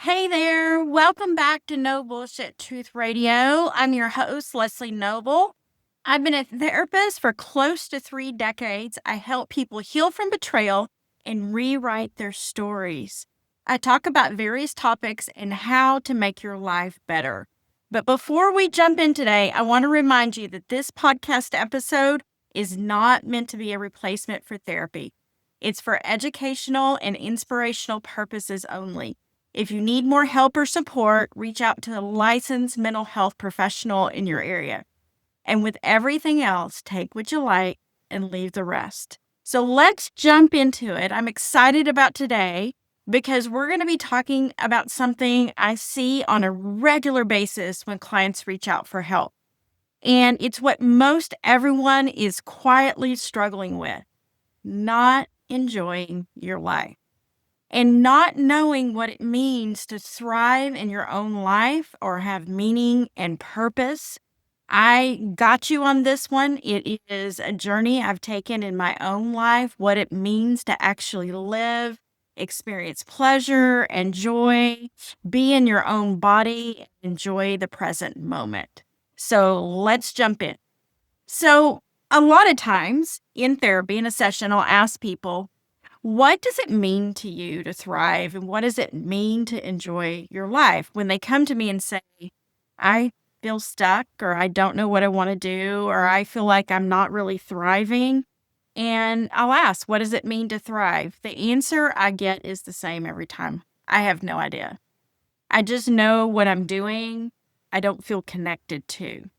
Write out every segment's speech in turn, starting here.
Hey there, welcome back to No Bullshit Truth Radio. I'm your host, Leslie Noble. I've been a therapist for close to 3 decades. I help people heal from betrayal and rewrite their stories. I talk about various topics and how to make your life better. But before we jump in today, I want to remind you that this podcast episode is not meant to be a replacement for therapy. It's for educational and inspirational purposes only. If you need more help or support, reach out to a licensed mental health professional in your area. And with everything else, take what you like and leave the rest. So let's jump into it. I'm excited about today because we're going to be talking about something I see on a regular basis when clients reach out for help. And it's what most everyone is quietly struggling with: not enjoying your life. And not knowing what it means to thrive in your own life or have meaning and purpose. I got you on this one. It is a journey I've taken in my own life, what it means to actually live, experience pleasure and joy, be in your own body, and enjoy the present moment. So let's jump in. So, a lot of times in therapy, in a session, I'll ask people, what does it mean to you to thrive? And what does it mean to enjoy your life? When they come to me and say, I feel stuck, or I don't know what I want to do, or I feel like I'm not really thriving. And I'll ask, what does it mean to thrive? The answer I get is the same every time. I have no idea. I just know what I'm doing. I don't feel connected to.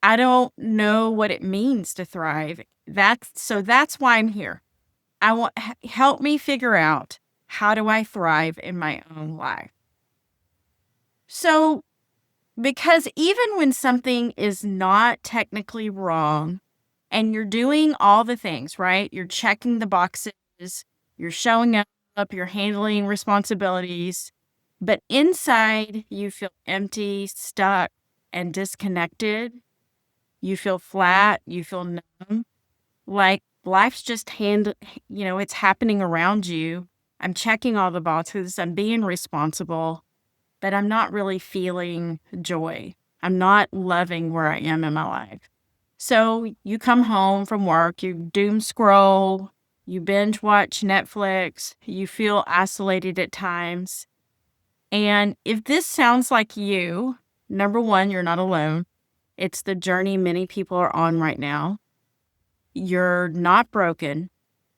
I don't know what it means to thrive. That's why I'm here. I want help me figure out, how do I thrive in my own life? So, because even when something is not technically wrong and you're doing all the things, right? You're checking the boxes, you're showing up, you're handling responsibilities, but inside you feel empty, stuck, and disconnected. You feel flat, you feel numb, like life's just it's happening around you. I'm checking all the boxes, I'm being responsible, but I'm not really feeling joy. I'm not loving where I am in my life. So you come home from work, you doom scroll, you binge watch Netflix, you feel isolated at times. And if this sounds like you, number one, you're not alone. It's the journey many people are on right now. You're not broken.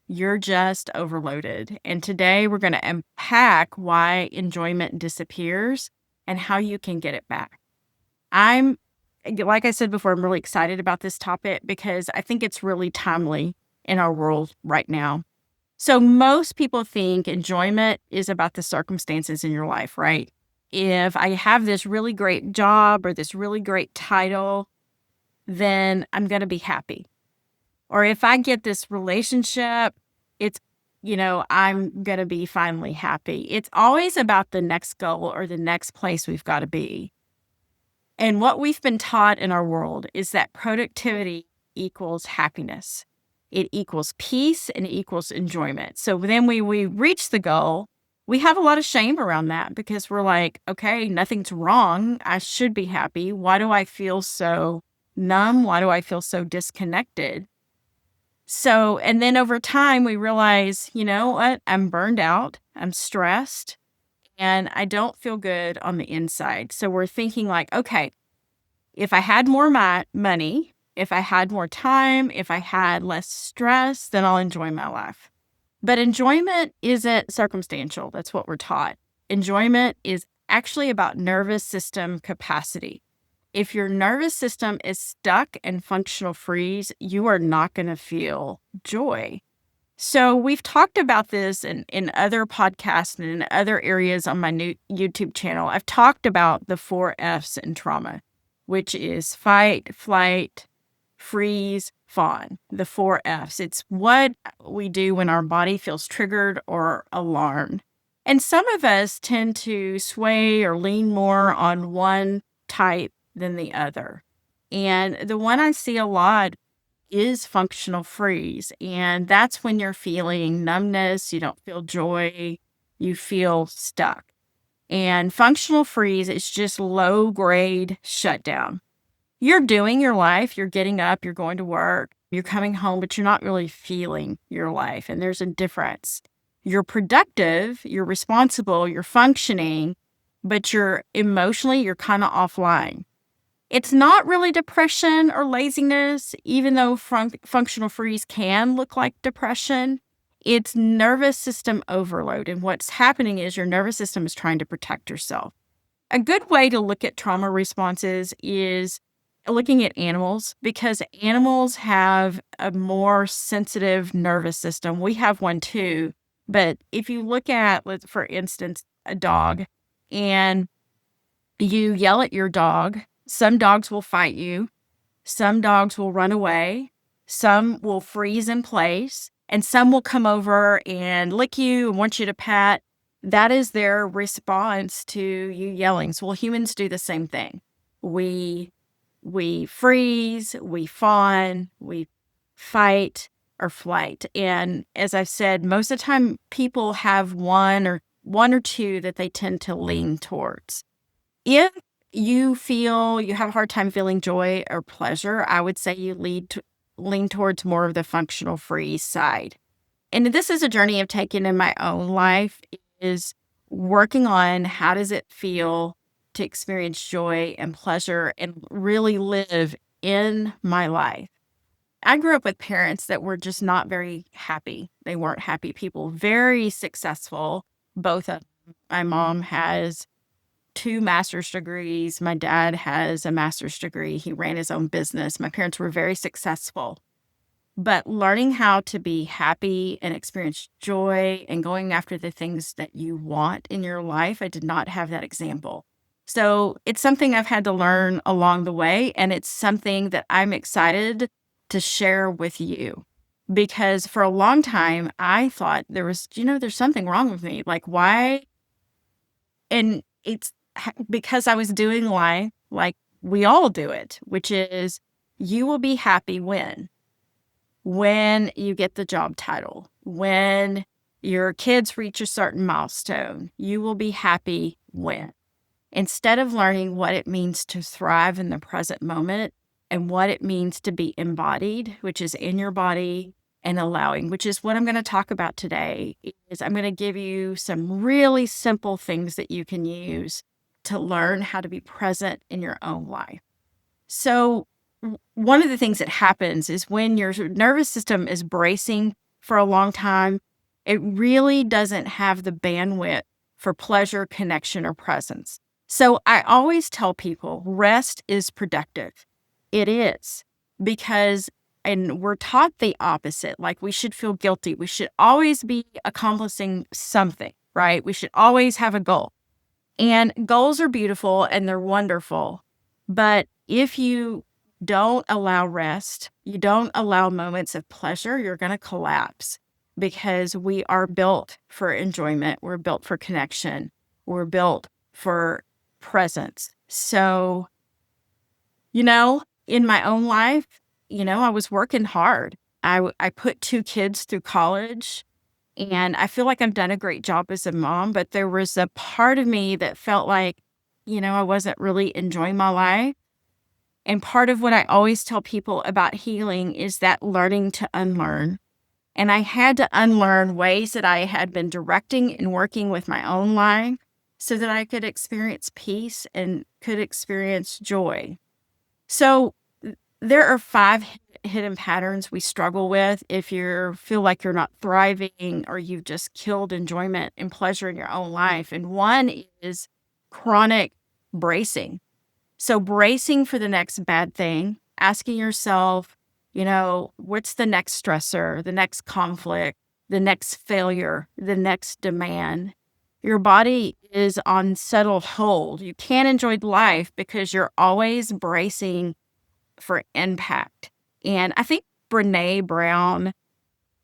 You're just overloaded. And today we're going to unpack why enjoyment disappears and how you can get it back. Like I said before, I'm really excited about this topic because I think it's really timely in our world right now. So most people think enjoyment is about the circumstances in your life, right? If I have this really great job or this really great title, then I'm going to be happy. Or if I get this relationship, I'm going to be finally happy. It's always about the next goal or the next place we've got to be. And what we've been taught in our world is that productivity equals happiness. It equals peace and it equals enjoyment. So then we reach the goal, we have a lot of shame around that because we're like, okay, nothing's wrong. I should be happy. Why do I feel so numb? Why do I feel so disconnected? So, and then over time, we realize, you know what? I'm burned out, I'm stressed, and I don't feel good on the inside. So we're thinking like, okay, if I had more money, if I had more time, if I had less stress, then I'll enjoy my life. But enjoyment isn't circumstantial. That's what we're taught. Enjoyment is actually about nervous system capacity. If your nervous system is stuck in functional freeze, you are not going to feel joy. So we've talked about this in other podcasts and in other areas on my new YouTube channel. I've talked about the 4 F's in trauma, which is fight, flight, freeze, fawn. The 4 F's. It's what we do when our body feels triggered or alarmed. And some of us tend to sway or lean more on one type than the other. And the one I see a lot is functional freeze. And that's when you're feeling numbness, you don't feel joy, you feel stuck. And functional freeze is just low grade shutdown. You're doing your life, you're getting up, you're going to work, you're coming home, but you're not really feeling your life. And there's a difference. You're productive, you're responsible, you're functioning, but you're kind of offline. It's not really depression or laziness, even though functional freeze can look like depression. It's nervous system overload. And what's happening is your nervous system is trying to protect yourself. A good way to look at trauma responses is looking at animals, because animals have a more sensitive nervous system. We have one too. But if you look at, for instance, a dog, and you yell at your dog, some dogs will fight you, some dogs will run away, some will freeze in place, and some will come over and lick you and want you to pat. That is their response to you yelling. So, humans do the same thing. We freeze, we fawn, we fight or flight. And as I've said, most of the time people have one or two that they tend to lean towards. If you feel you have a hard time feeling joy or pleasure, I would say you lean towards more of the functional freeze side. And this is a journey I've taken in my own life, is working on how does it feel to experience joy and pleasure and really live in my life. I grew up with parents that were just not very happy. They weren't happy people, very successful. Both of them. My mom has 2 master's degrees. My dad has a master's degree. He ran his own business. My parents were very successful. But learning how to be happy and experience joy and going after the things that you want in your life, I did not have that example. So it's something I've had to learn along the way, and it's something that I'm excited to share with you. Because for a long time, I thought there's something wrong with me. Like, why? And it's because I was doing life like we all do it, which is you will be happy when you get the job title, when your kids reach a certain milestone. You will be happy when. Instead of learning what it means to thrive in the present moment and what it means to be embodied, which is in your body, and allowing, which is what I'm going to talk about today, is I'm going to give you some really simple things that you can use to learn how to be present in your own life. So one of the things that happens is when your nervous system is bracing for a long time, it really doesn't have the bandwidth for pleasure, connection, or presence. So I always tell people rest is productive. It is, because, and we're taught the opposite, like we should feel guilty. We should always be accomplishing something, right? We should always have a goal. And goals are beautiful and they're wonderful. But if you don't allow rest, you don't allow moments of pleasure, you're going to collapse, because we are built for enjoyment. We're built for connection. We're built for presence. So, in my own life, I was working hard. I put 2 kids through college, and I feel like I've done a great job as a mom, but there was a part of me that felt like, I wasn't really enjoying my life. And part of what I always tell people about healing is that learning to unlearn. And I had to unlearn ways that I had been directing and working with my own life so that I could experience peace and could experience joy. So there are 5 hidden patterns we struggle with if you feel like you're not thriving or you've just killed enjoyment and pleasure in your own life. And one is chronic bracing. So bracing for the next bad thing, asking yourself, what's the next stressor, the next conflict, the next failure, the next demand. Your body is on settled hold. You can't enjoy life because you're always bracing for impact. And I think Brene Brown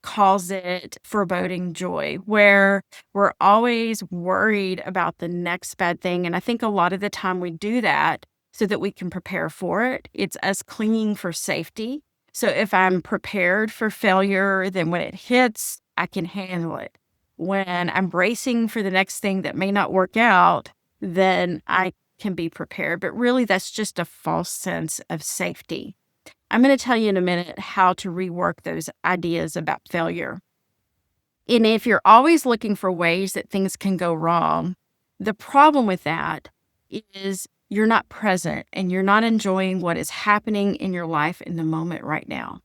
calls it foreboding joy, where we're always worried about the next bad thing. And I think a lot of the time we do that so that we can prepare for it. It's us clinging for safety. So if I'm prepared for failure, then when it hits, I can handle it. when I'm bracing for the next thing that may not work out, then I can be prepared. But really, that's just a false sense of safety. I'm going to tell you in a minute how to rework those ideas about failure. And if you're always looking for ways that things can go wrong, the problem with that is you're not present and you're not enjoying what is happening in your life in the moment right now.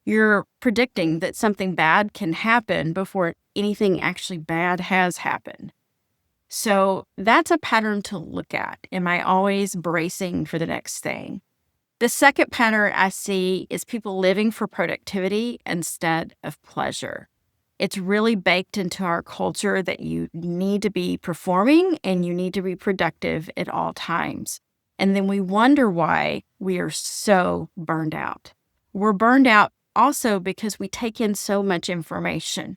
You're predicting that something bad can happen before anything actually bad has happened. So that's a pattern to look at. Am I always bracing for the next thing? The second pattern I see is people living for productivity instead of pleasure. It's really baked into our culture that you need to be performing and you need to be productive at all times. And then we wonder why we are so burned out. We're burned out also because we take in so much information.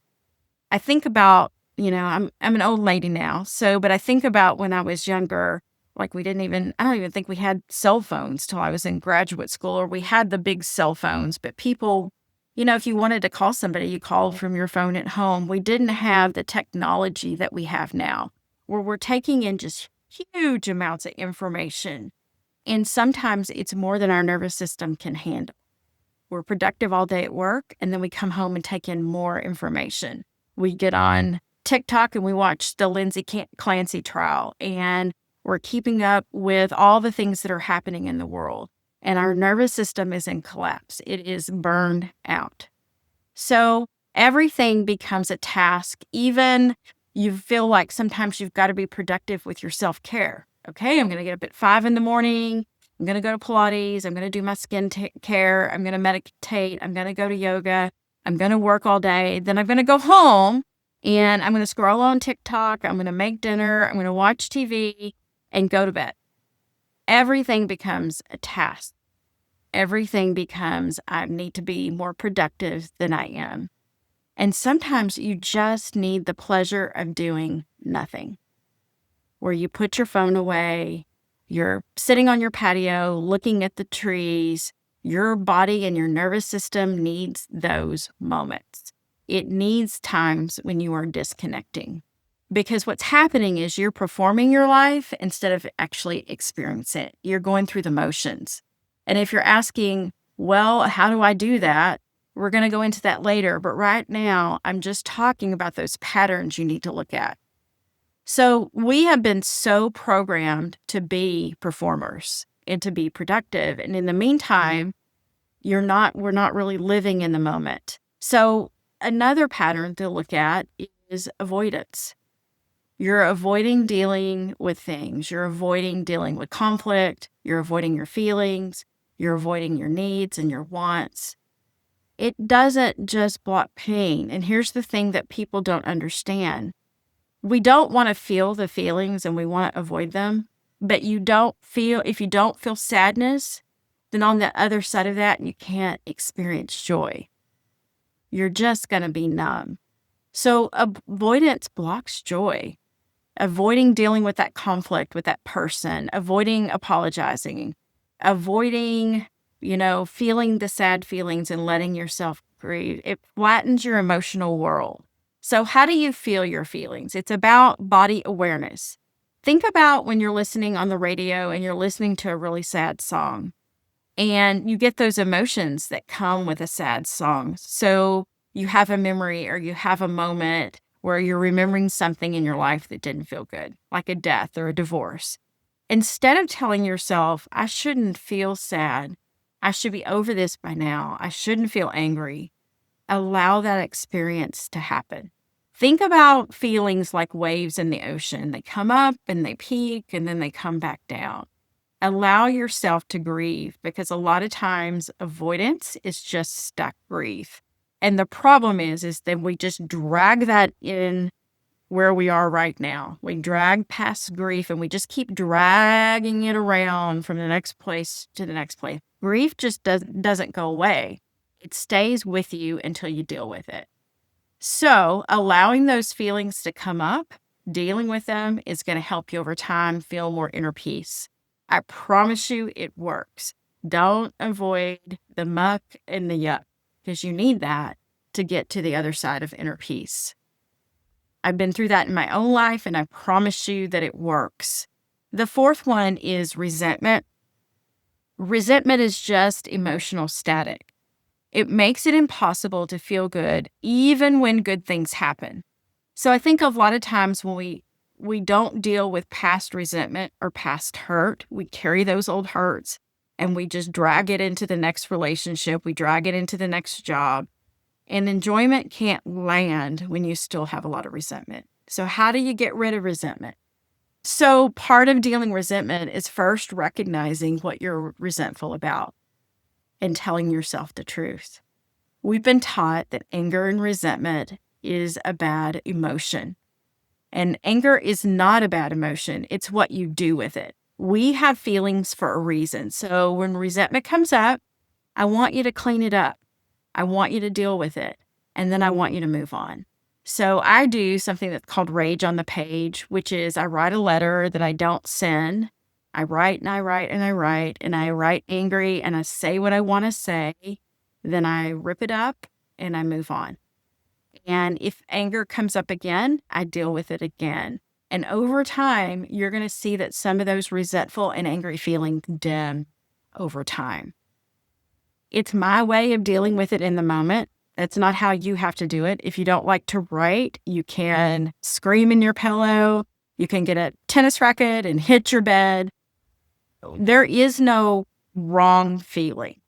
I think about, I'm an old lady now, but I think about when I was younger, like I don't even think we had cell phones till I was in graduate school, or we had the big cell phones, but people, if you wanted to call somebody, you called from your phone at home. We didn't have the technology that we have now, where we're taking in just huge amounts of information. And sometimes it's more than our nervous system can handle. We're productive all day at work, and then we come home and take in more information. We get on TikTok and we watch the Lindsay Clancy trial, and we're keeping up with all the things that are happening in the world. And our nervous system is in collapse. It is burned out. So everything becomes a task. Even you feel like sometimes you've got to be productive with your self-care. Okay, I'm going to get up at 5 a.m. I'm going to go to Pilates. I'm going to do my skin care. I'm going to meditate. I'm going to go to yoga. I'm going to work all day. Then I'm going to go home and I'm going to scroll on TikTok. I'm going to make dinner. I'm going to watch TV and go to bed. Everything becomes a task. Everything becomes, I need to be more productive than I am. And sometimes you just need the pleasure of doing nothing, where you put your phone away, you're sitting on your patio, looking at the trees. Your body and your nervous system needs those moments. It needs times when you are disconnecting. Because what's happening is you're performing your life instead of actually experiencing it. You're going through the motions. And if you're asking, well, how do I do that? We're going to go into that later. But right now, I'm just talking about those patterns you need to look at. So we have been so programmed to be performers and to be productive. And in the meantime, we're not really living in the moment. So another pattern to look at is avoidance. You're avoiding dealing with things. You're avoiding dealing with conflict. You're avoiding your feelings. You're avoiding your needs and your wants. It doesn't just block pain. And here's the thing that people don't understand. We don't want to feel the feelings and we want to avoid them. But if you don't feel sadness, then on the other side of that, you can't experience joy. You're just going to be numb. So avoidance blocks joy. Avoiding dealing with that conflict with that person, avoiding apologizing, avoiding, feeling the sad feelings and letting yourself grieve. It flattens your emotional world. So how do you feel your feelings? It's about body awareness. Think about when you're listening on the radio and you're listening to a really sad song and you get those emotions that come with a sad song. So you have a memory or you have a moment where you're remembering something in your life that didn't feel good, like a death or a divorce. Instead of telling yourself, I shouldn't feel sad, I should be over this by now, I shouldn't feel angry, allow that experience to happen. Think about feelings like waves in the ocean. They come up and they peak and then they come back down. Allow yourself to grieve, because a lot of times avoidance is just stuck grief. And the problem is that we just drag that in where we are right now. We drag past grief and we just keep dragging it around from the next place to the next place. Grief just doesn't go away. It stays with you until you deal with it. So allowing those feelings to come up, dealing with them is going to help you over time feel more inner peace. I promise you it works. Don't avoid the muck and the yuck, because you need that to get to the other side of inner peace. I've been through that in my own life, and I promise you that it works. The fourth one is resentment. Resentment is just emotional static. It makes it impossible to feel good even when good things happen. So I think a lot of times when we don't deal with past resentment or past hurt, we carry those old hurts and we just drag it into the next relationship, we drag it into the next job, and enjoyment can't land when you still have a lot of resentment. So how do you get rid of resentment? So part of dealing resentment is first recognizing what you're resentful about and telling yourself the truth. We've been taught that anger and resentment is a bad emotion. And anger is not a bad emotion. It's what you do with it. We have feelings for a reason. So when resentment comes up, I want you to clean it up. I want you to deal with it. And then I want you to move on. So I do something that's called rage on the page, which is I write a letter that I don't send. I write and I write and I write and I write angry and I say what I want to say. Then I rip it up and I move on. And if anger comes up again, I deal with it again. And over time, you're going to see that some of those resentful and angry feelings dim over time. It's my way of dealing with it in the moment. That's not how you have to do it. If you don't like to write, you can scream in your pillow. You can get a tennis racket and hit your bed. There is no wrong feeling.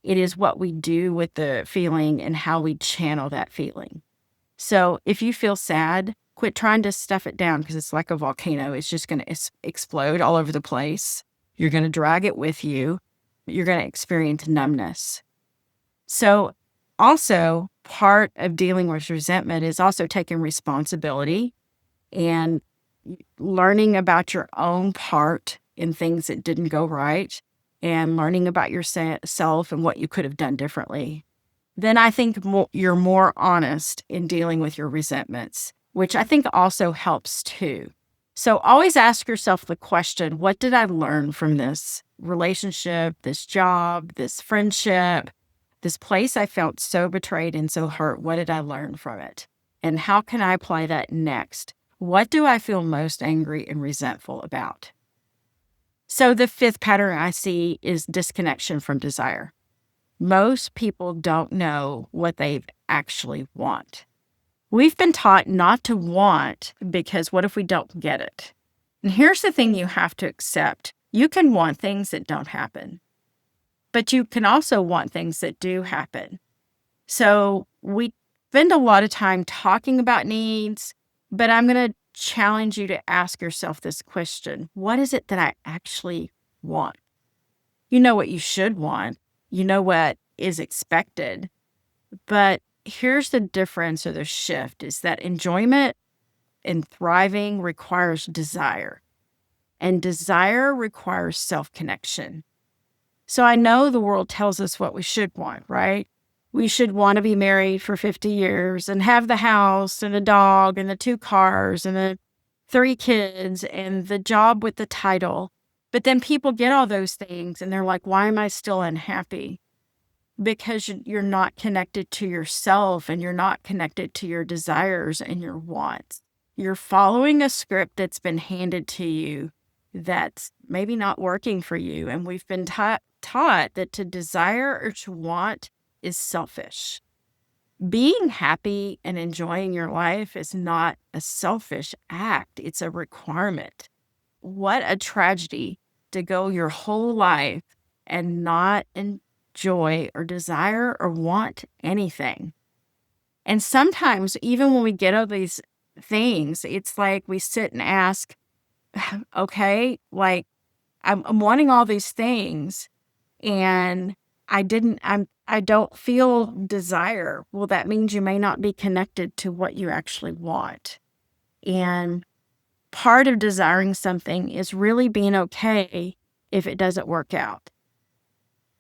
It is what we do with the feeling and how we channel that feeling. So if you feel sad, quit trying to stuff it down because it's like a volcano. It's just going to explode all over the place. You're going to drag it with you. You're going to experience numbness. So also, part of dealing with resentment is also taking responsibility and learning about your own part in things that didn't go right and learning about yourself and what you could have done differently. Then I think you're more honest in dealing with your resentments, which I think also helps too. So always ask yourself the question, what did I learn from this relationship, this job, this friendship, this place I felt so betrayed and so hurt? What did I learn from it? And how can I apply that next? What do I feel most angry and resentful about? So the fifth pattern I see is disconnection from desire. Most people don't know what they actually want. We've been taught not to want because what if we don't get it? And here's the thing you have to accept. You can want things that don't happen, but you can also want things that do happen. So we spend a lot of time talking about needs, but I'm going to challenge you to ask yourself this question. What is it that I actually want? You know what you should want. You know what is expected. But here's the difference or the shift is that enjoyment and thriving requires desire. And desire requires self-connection. So I know the world tells us what we should want, right? We should want to be married for 50 years and have the house and the dog and the 2 cars and the 3 kids and the job with the title. But then people get all those things and they're like, why am I still unhappy? Because you're not connected to yourself and you're not connected to your desires and your wants. You're following a script that's been handed to you that's maybe not working for you. And we've been taught that to desire or to want is selfish. Being happy and enjoying your life is not a selfish act. It's a requirement. What a tragedy to go your whole life and not enjoy or desire or want anything. And sometimes even when we get all these things, it's like we sit and ask, okay, like I'm wanting all these things and I don't feel desire. Well, that means you may not be connected to what you actually want. And part of desiring something is really being okay if it doesn't work out.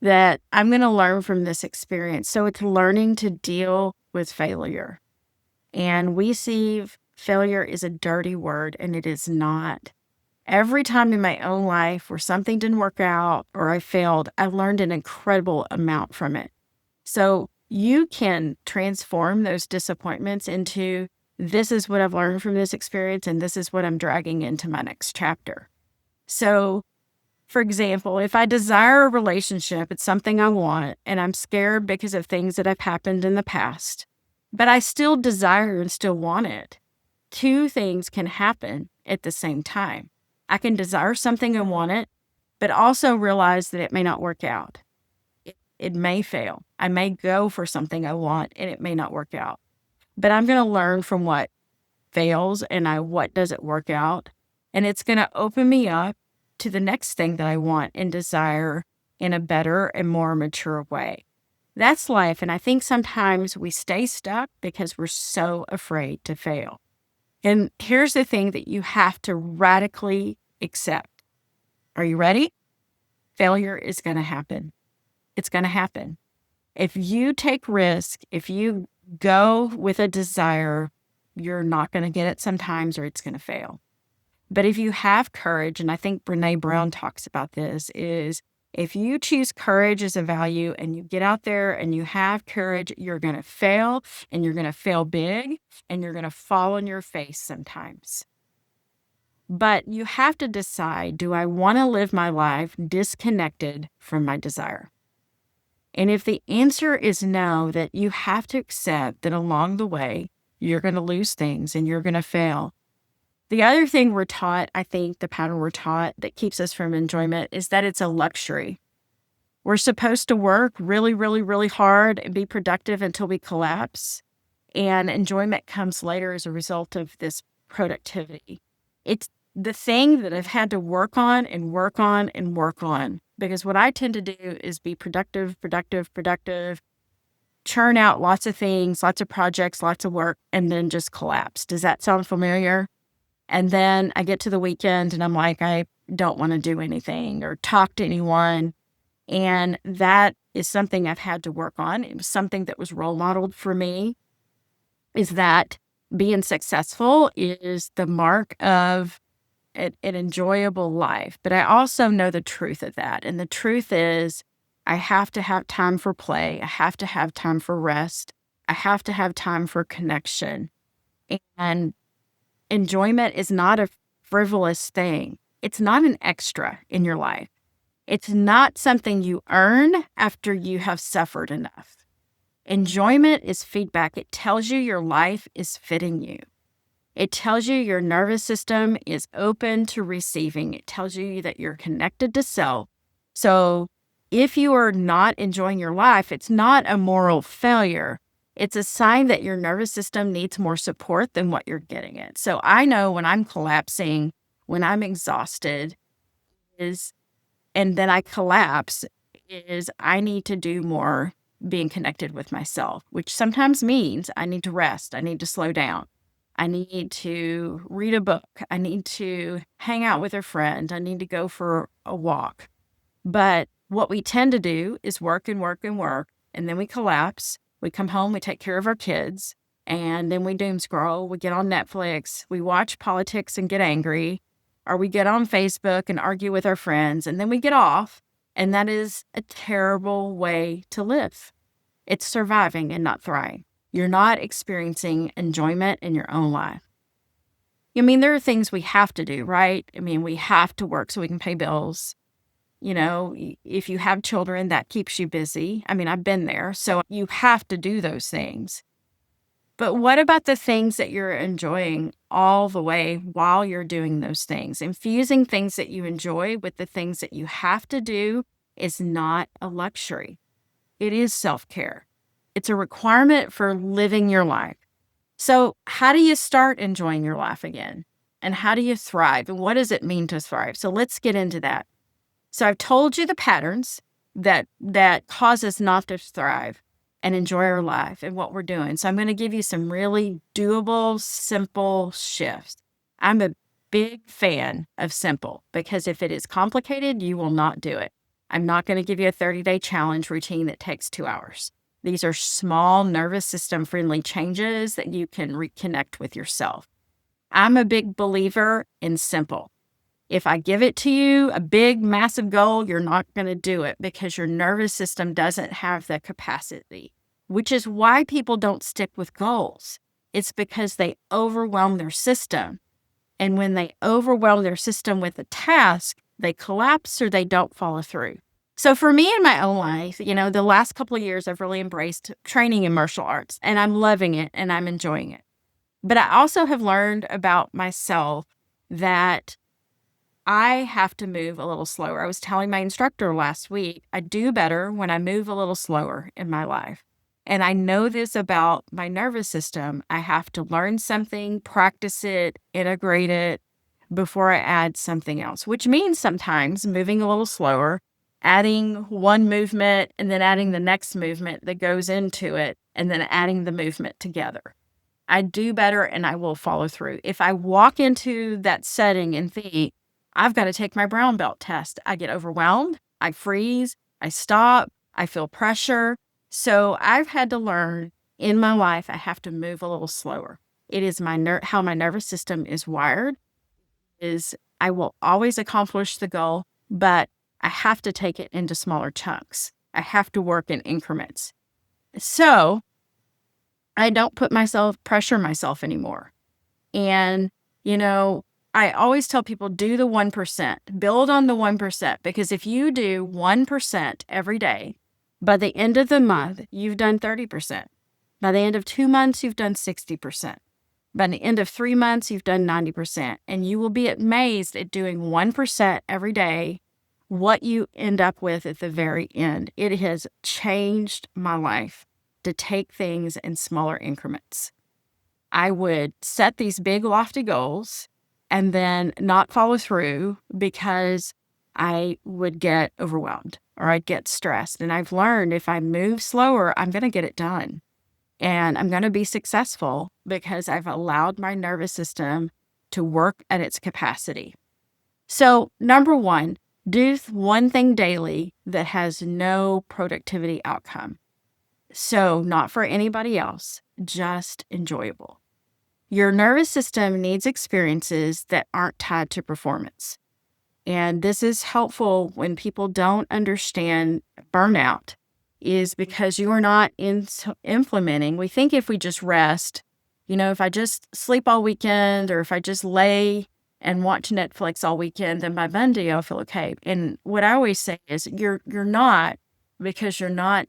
That I'm going to learn from this experience. So it's learning to deal with failure. And we see failure is a dirty word, and it is not. Every time in my own life where something didn't work out or I failed, I learned an incredible amount from it. So you can transform those disappointments into this is what I've learned from this experience, and this is what I'm dragging into my next chapter. So, for example, if I desire a relationship, it's something I want, and I'm scared because of things that have happened in the past, but I still desire and still want it. Two things can happen at the same time. I can desire something and want it, but also realize that it may not work out. It may fail. I may go for something I want and it may not work out. But I'm going to learn from what fails and what doesn't work out. And it's going to open me up to the next thing that I want and desire in a better and more mature way. That's life. And I think sometimes we stay stuck because we're so afraid to fail. And here's the thing that you have to radically accept. Are you ready? Failure is going to happen. It's going to happen. If you take risk, if you go with a desire, you're not going to get it sometimes or it's going to fail. But if you have courage, and I think Brene Brown talks about this, is if you choose courage as a value and you get out there and you have courage, you're going to fail and you're going to fail big and you're going to fall on your face sometimes. But you have to decide, do I want to live my life disconnected from my desire? And if the answer is no, that you have to accept that along the way, you're going to lose things and you're going to fail. The other thing we're taught, I think the pattern we're taught that keeps us from enjoyment is that it's a luxury. We're supposed to work really, really, really hard and be productive until we collapse. And enjoyment comes later as a result of this productivity. It's the thing that I've had to work on and work on and work on. Because what I tend to do is be productive, churn out lots of things, lots of projects, lots of work, and then just collapse. Does that sound familiar? And then I get to the weekend and I'm like, I don't want to do anything or talk to anyone. And that is something I've had to work on. It was something that was role modeled for me, is that being successful is the mark of an enjoyable life. But I also know the truth of that. And the truth is I have to have time for play. I have to have time for rest. I have to have time for connection. And enjoyment is not a frivolous thing. It's not an extra in your life. It's not something you earn after you have suffered enough. Enjoyment is feedback. It tells you your life is fitting you. It tells you your nervous system is open to receiving. It tells you that you're connected to self. So if you are not enjoying your life, it's not a moral failure. It's a sign that your nervous system needs more support than what you're getting it. So I know when I'm collapsing, when I'm exhausted, and then I collapse, is I need to do more being connected with myself, which sometimes means I need to rest. I need to slow down. I need to read a book. I need to hang out with a friend. I need to go for a walk. But what we tend to do is work and work and work, and then we collapse. We come home, we take care of our kids, and then we doom scroll. We get on Netflix. We watch politics and get angry, or we get on Facebook and argue with our friends, and then we get off. And that is a terrible way to live. It's surviving and not thriving. You're not experiencing enjoyment in your own life. I mean, there are things we have to do, right? I mean, we have to work so we can pay bills. You know, if you have children, that keeps you busy. I mean, I've been there, so you have to do those things. But what about the things that you're enjoying all the way while you're doing those things? Infusing things that you enjoy with the things that you have to do is not a luxury. It is self-care. It's a requirement for living your life. So how do you start enjoying your life again? And how do you thrive? And what does it mean to thrive? So let's get into that. So I've told you the patterns that cause us not to thrive and enjoy our life and what we're doing. So I'm going to give you some really doable, simple shifts. I'm a big fan of simple because if it is complicated, you will not do it. I'm not going to give you a 30-day challenge routine that takes 2 hours. These are small nervous system friendly changes that you can reconnect with yourself. I'm a big believer in simple. If I give it to you, a big, massive goal, you're not going to do it because your nervous system doesn't have the capacity, which is why people don't stick with goals. It's because they overwhelm their system. And when they overwhelm their system with a task, they collapse or they don't follow through. So for me in my own life, the last couple of years, I've really embraced training in martial arts, and I'm loving it and I'm enjoying it. But I also have learned about myself that I have to move a little slower. I was telling my instructor last week, I do better when I move a little slower in my life. And I know this about my nervous system. I have to learn something, practice it, integrate it before I add something else, which means sometimes moving a little slower, adding one movement and then adding the next movement that goes into it, and then adding the movement together. I do better and I will follow through. If I walk into that setting and think, I've got to take my brown belt test, I get overwhelmed, I freeze, I stop, I feel pressure. So I've had to learn in my life, I have to move a little slower. It is how my nervous system is wired. Is I will always accomplish the goal, but I have to take it into smaller chunks. I have to work in increments. So I don't pressure myself anymore. And, I always tell people, do the 1%, build on the 1%, because if you do 1% every day, by the end of the month, you've done 30%. By the end of 2 months, you've done 60%. By the end of 3 months, you've done 90%. And you will be amazed at doing 1% every day, what you end up with at the very end. It has changed my life to take things in smaller increments. I would set these big, lofty goals and then not follow through because I would get overwhelmed or I'd get stressed. And I've learned if I move slower, I'm going to get it done. And I'm going to be successful because I've allowed my nervous system to work at its capacity. So, number one, do one thing daily that has no productivity outcome. So, not for anybody else, just enjoyable. Your nervous system needs experiences that aren't tied to performance. And this is helpful when people don't understand burnout, is because you are not implementing. We think if we just rest, if I just sleep all weekend or if I just lay and watch Netflix all weekend, then by Monday I'll feel okay. And what I always say is you're not, because you're not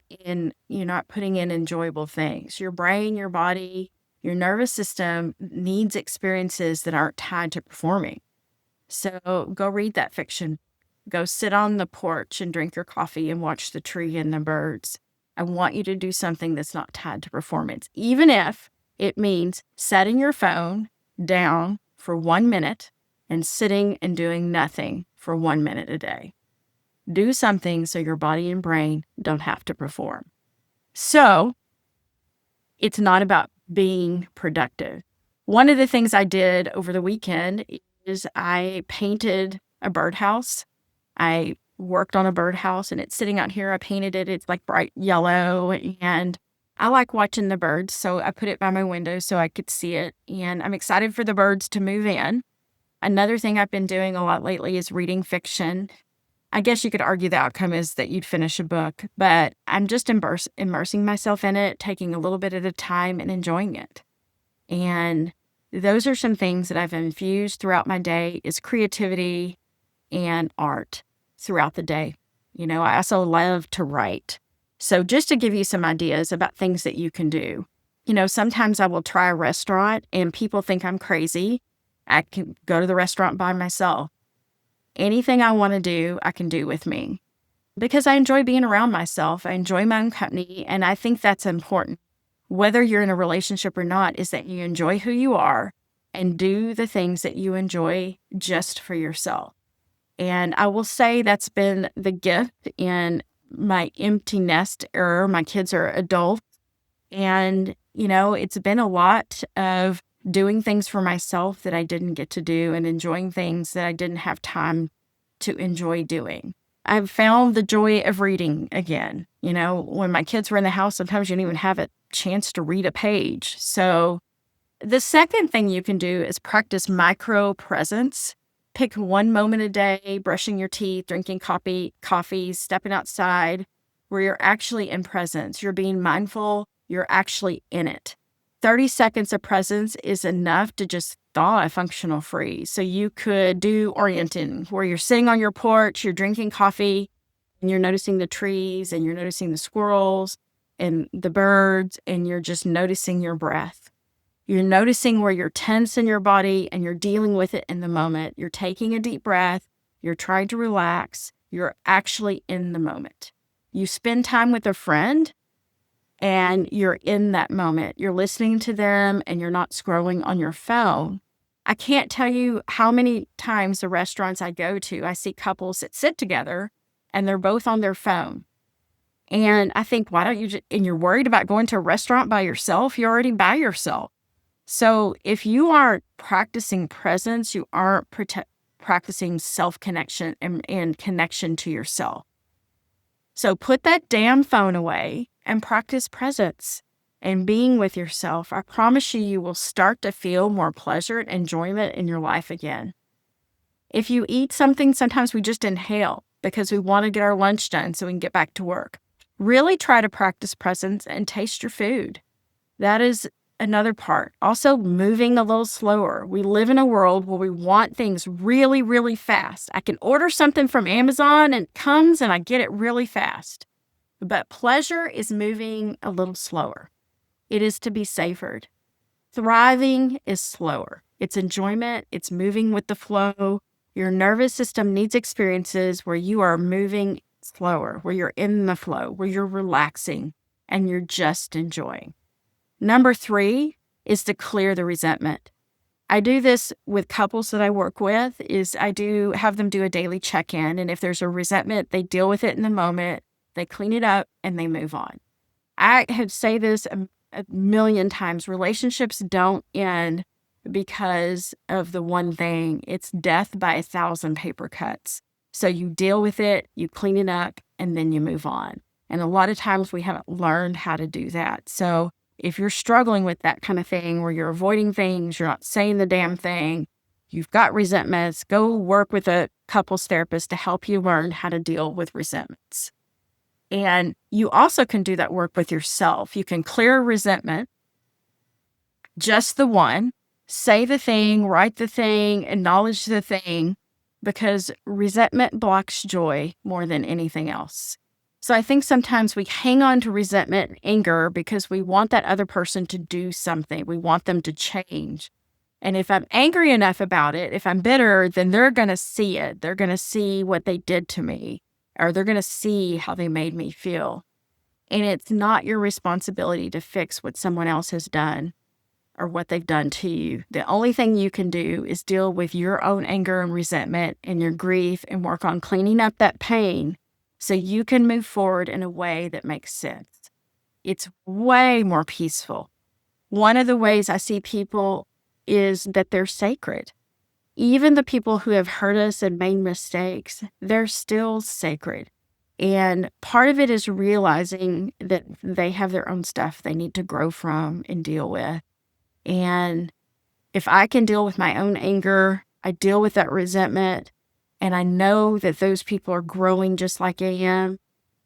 putting in enjoyable things. Your brain, your body, your nervous system needs experiences that aren't tied to performing. So go read that fiction. Go sit on the porch and drink your coffee and watch the tree and the birds. I want you to do something that's not tied to performance, even if it means setting your phone down for 1 minute and sitting and doing nothing for 1 minute a day. Do something so your body and brain don't have to perform. So it's not about being productive. One of the things I did over the weekend is I painted a birdhouse. I worked on a birdhouse and it's sitting out here. I painted it. It's like bright yellow and I like watching the birds. So I put it by my window so I could see it. And I'm excited for the birds to move in. Another thing I've been doing a lot lately is reading fiction. I guess you could argue the outcome is that you'd finish a book, but I'm just immersing myself in it, taking a little bit at a time and enjoying it. And those are some things that I've infused throughout my day is creativity and art throughout the day. I also love to write. So just to give you some ideas about things that you can do, sometimes I will try a restaurant and people think I'm crazy. I can go to the restaurant by myself. Anything I want to do, I can do with me because I enjoy being around myself. I enjoy my own company. And I think that's important. Whether you're in a relationship or not, is that you enjoy who you are and do the things that you enjoy just for yourself. And I will say that's been the gift in my empty nest era. My kids are adults. And, it's been a lot of doing things for myself that I didn't get to do and enjoying things that I didn't have time to enjoy doing. I've found the joy of reading again. When my kids were in the house, sometimes you don't even have a chance to read a page. So the second thing you can do is practice micro presence. Pick one moment a day, brushing your teeth, drinking coffee, stepping outside, where you're actually in presence. You're being mindful. You're actually in it. 30 seconds of presence is enough to just thaw a functional freeze. So you could do orienting, where you're sitting on your porch, you're drinking coffee, and you're noticing the trees, and you're noticing the squirrels and the birds, and you're just noticing your breath. You're noticing where you're tense in your body, and you're dealing with it in the moment. You're taking a deep breath. You're trying to relax. You're actually in the moment. You spend time with a friend, and you're in that moment. You're listening to them, and you're not scrolling on your phone. I can't tell you how many times the restaurants I go to, I see couples that sit together, and they're both on their phone. And I think, why don't you just, and you're worried about going to a restaurant by yourself? You're already by yourself. So if you aren't practicing presence, you aren't practicing self-connection and connection to yourself. So put that damn phone away and practice presence and being with yourself. I promise you, you will start to feel more pleasure and enjoyment in your life again. If you eat something, sometimes we just inhale because we want to get our lunch done so we can get back to work. Really try to practice presence and taste your food. That is another part. Also, moving a little slower. We live in a world where we want things really, really fast. I can order something from Amazon and it comes and I get it really fast. But pleasure is moving a little slower. It is to be savored. Thriving is slower. It's enjoyment. It's moving with the flow. Your nervous system needs experiences where you are moving slower, where you're in the flow, where you're relaxing and you're just enjoying. Number 3 is to clear the resentment. I do this with couples that I work with, is I do have them do a daily check-in, and if there's a resentment, they deal with it in the moment, they clean it up, and they move on. I have said this a million times. Relationships don't end because of the one thing. It's death by 1,000 paper cuts. So you deal with it, you clean it up, and then you move on. And a lot of times we haven't learned how to do that. So if you're struggling with that kind of thing where you're avoiding things, you're not saying the damn thing, you've got resentments, go work with a couples therapist to help you learn how to deal with resentments. And you also can do that work with yourself. You can clear resentment, just the one, say the thing, write the thing, acknowledge the thing, because resentment blocks joy more than anything else. So I think sometimes we hang on to resentment and anger because we want that other person to do something. We want them to change. And if I'm angry enough about it, if I'm bitter, then they're going to see it. They're going to see what they did to me, or they're going to see how they made me feel. And it's not your responsibility to fix what someone else has done or what they've done to you. The only thing you can do is deal with your own anger and resentment and your grief and work on cleaning up that pain so you can move forward in a way that makes sense. It's way more peaceful. One of the ways I see people is that they're sacred. Even the people who have hurt us and made mistakes, they're still sacred. And part of it is realizing that they have their own stuff they need to grow from and deal with. And if I can deal with my own anger, I deal with that resentment, and I know that those people are growing just like I am.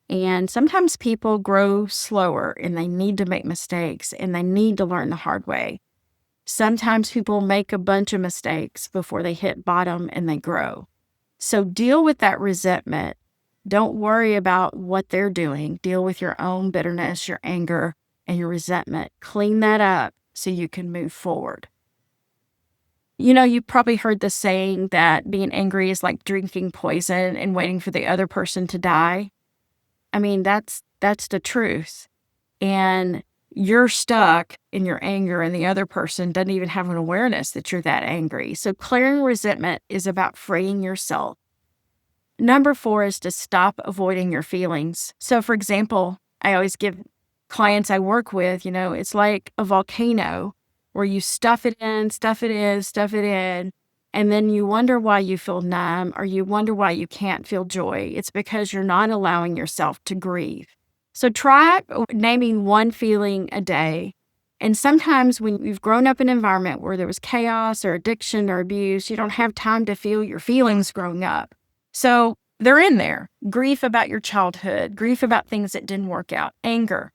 And sometimes people grow slower and they need to make mistakes and they need to learn the hard way. Sometimes people make a bunch of mistakes before they hit bottom and they grow. So deal with that resentment. Don't worry about what they're doing. Deal with your own bitterness, your anger, and your resentment. Clean that up so you can move forward. You know, you've probably heard the saying that being angry is like drinking poison and waiting for the other person to die. I mean, that's the truth. And you're stuck in your anger and the other person doesn't even have an awareness that you're that angry. So clearing resentment is about freeing yourself. Number 4 is to stop avoiding your feelings. So for example, I always give clients I work with, it's like a volcano where you stuff it in, and then you wonder why you feel numb or you wonder why you can't feel joy. It's because you're not allowing yourself to grieve. So try naming one feeling a day. And sometimes when you've grown up in an environment where there was chaos or addiction or abuse, you don't have time to feel your feelings growing up. So they're in there. Grief about your childhood, grief about things that didn't work out, anger.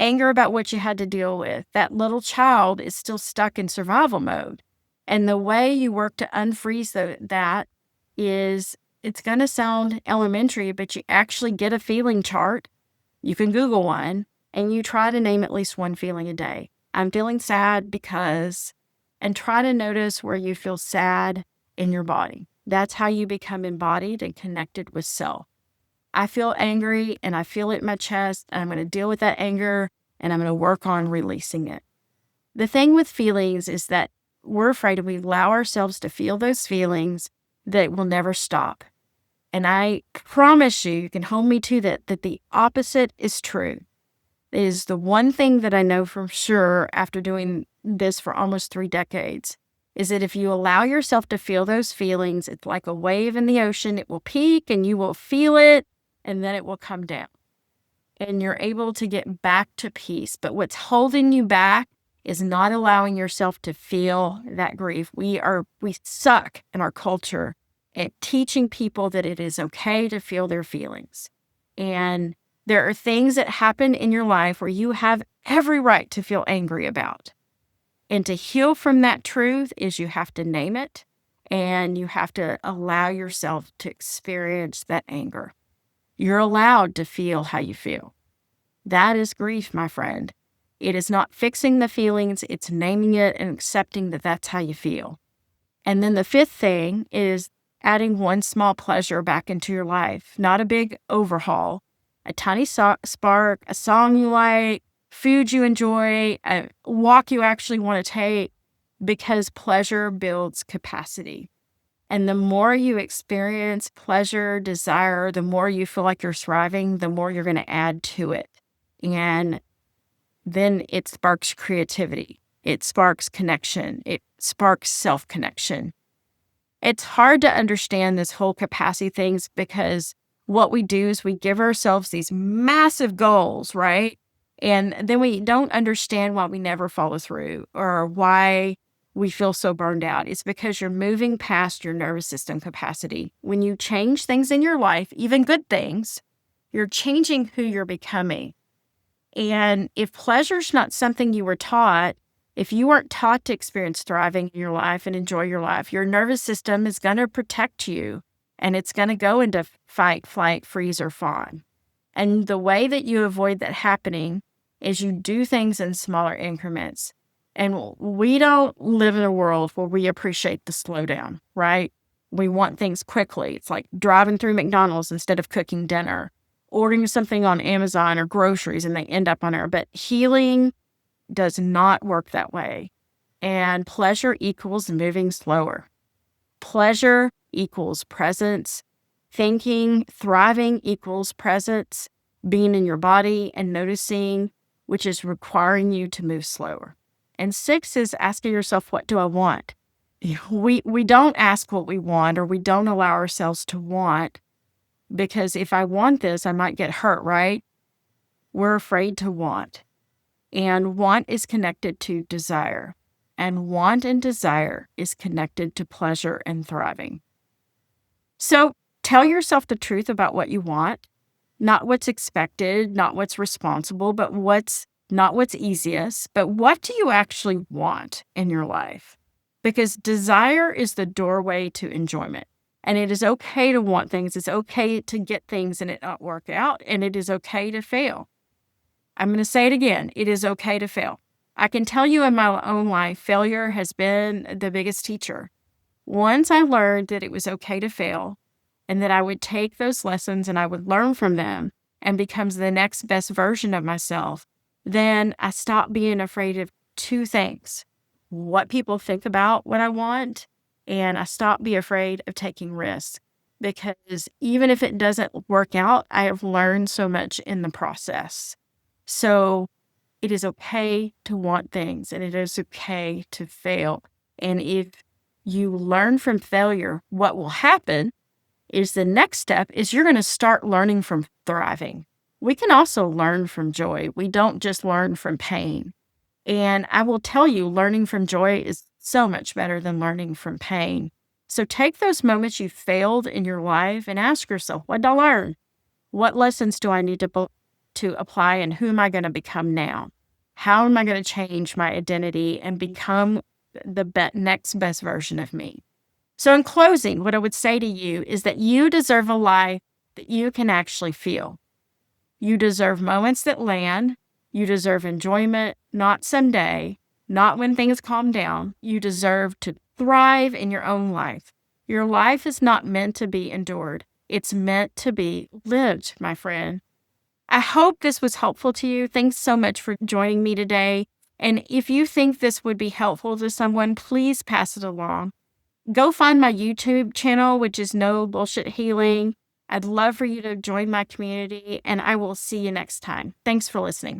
anger about what you had to deal with. That little child is still stuck in survival mode. And the way you work to unfreeze that is, it's going to sound elementary, but you actually get a feeling chart. You can Google one, and you try to name at least one feeling a day. I'm feeling sad because, and try to notice where you feel sad in your body. That's how you become embodied and connected with self. I feel angry and I feel it in my chest, and I'm going to deal with that anger and I'm going to work on releasing it. The thing with feelings is that we're afraid if we allow ourselves to feel those feelings, that it will never stop. And I promise you, you can hold me to that the opposite is true. It is the one thing that I know for sure after doing this for almost 3 decades, is that if you allow yourself to feel those feelings, it's like a wave in the ocean. It will peak and you will feel it, and then it will come down. And you're able to get back to peace. But what's holding you back is not allowing yourself to feel that grief. We suck in our culture at teaching people that it is okay to feel their feelings. And there are things that happen in your life where you have every right to feel angry about. And to heal from that truth is you have to name it, and you have to allow yourself to experience that anger. You're allowed to feel how you feel. That is grief, my friend. It is not fixing the feelings, it's naming it and accepting that that's how you feel. And then the 5th thing is adding one small pleasure back into your life, not a big overhaul. A tiny spark, a song you like, food you enjoy, a walk you actually want to take, because pleasure builds capacity. And the more you experience pleasure, desire, the more you feel like you're thriving, the more you're going to add to it. And then it sparks creativity. It sparks connection. It sparks self-connection. It's hard to understand this whole capacity things because what we do is we give ourselves these massive goals, right? And then we don't understand why we never follow through or why we feel so burned out. It's because you're moving past your nervous system capacity. When you change things in your life, even good things, you're changing who you're becoming. And if pleasure's not something you were taught, if you weren't taught to experience thriving in your life and enjoy your life, your nervous system is going to protect you, and it's going to go into fight, flight, freeze, or fawn. And the way that you avoid that happening is you do things in smaller increments. And we don't live in a world where we appreciate the slowdown, right? We want things quickly. It's like driving through McDonald's instead of cooking dinner, ordering something on Amazon or groceries, and they end up on our. But healing does not work that way. And pleasure equals moving slower. Pleasure equals presence. Thinking, thriving equals presence. Being in your body and noticing, which is requiring you to move slower. And 6 is asking yourself, what do I want? We don't ask what we want, or we don't allow ourselves to want, because if I want this, I might get hurt, right? We're afraid to want. And want is connected to desire. And want and desire is connected to pleasure and thriving. So tell yourself the truth about what you want, not what's expected, not what's responsible, but not what's easiest, but what do you actually want in your life? Because desire is the doorway to enjoyment. And it is okay to want things. It's okay to get things and it not work out. And it is okay to fail. I'm going to say it again. It is okay to fail. I can tell you in my own life, failure has been the biggest teacher. Once I learned that it was okay to fail and that I would take those lessons and I would learn from them and become the next best version of myself, then I stopped being afraid of 2 things: what people think about what I want, and I stopped being afraid of taking risks. Because even if it doesn't work out, I have learned so much in the process. So it is okay to want things, and it is okay to fail. And if you learn from failure, what will happen is the next step is you're going to start learning from thriving. We can also learn from joy. We don't just learn from pain. And I will tell you, learning from joy is so much better than learning from pain. So take those moments you failed in your life and ask yourself, what did I learn? What lessons do I need to to apply, and who am I going to become now? How am I going to change my identity and become the next best version of me? So, in closing, what I would say to you is that you deserve a life that you can actually feel. You deserve moments that land. You deserve enjoyment, not someday, not when things calm down. You deserve to thrive in your own life. Your life is not meant to be endured. It's meant to be lived, my friend. I hope this was helpful to you. Thanks so much for joining me today. And if you think this would be helpful to someone, please pass it along. Go find my YouTube channel, which is No Bullshit Healing. I'd love for you to join my community, and I will see you next time. Thanks for listening.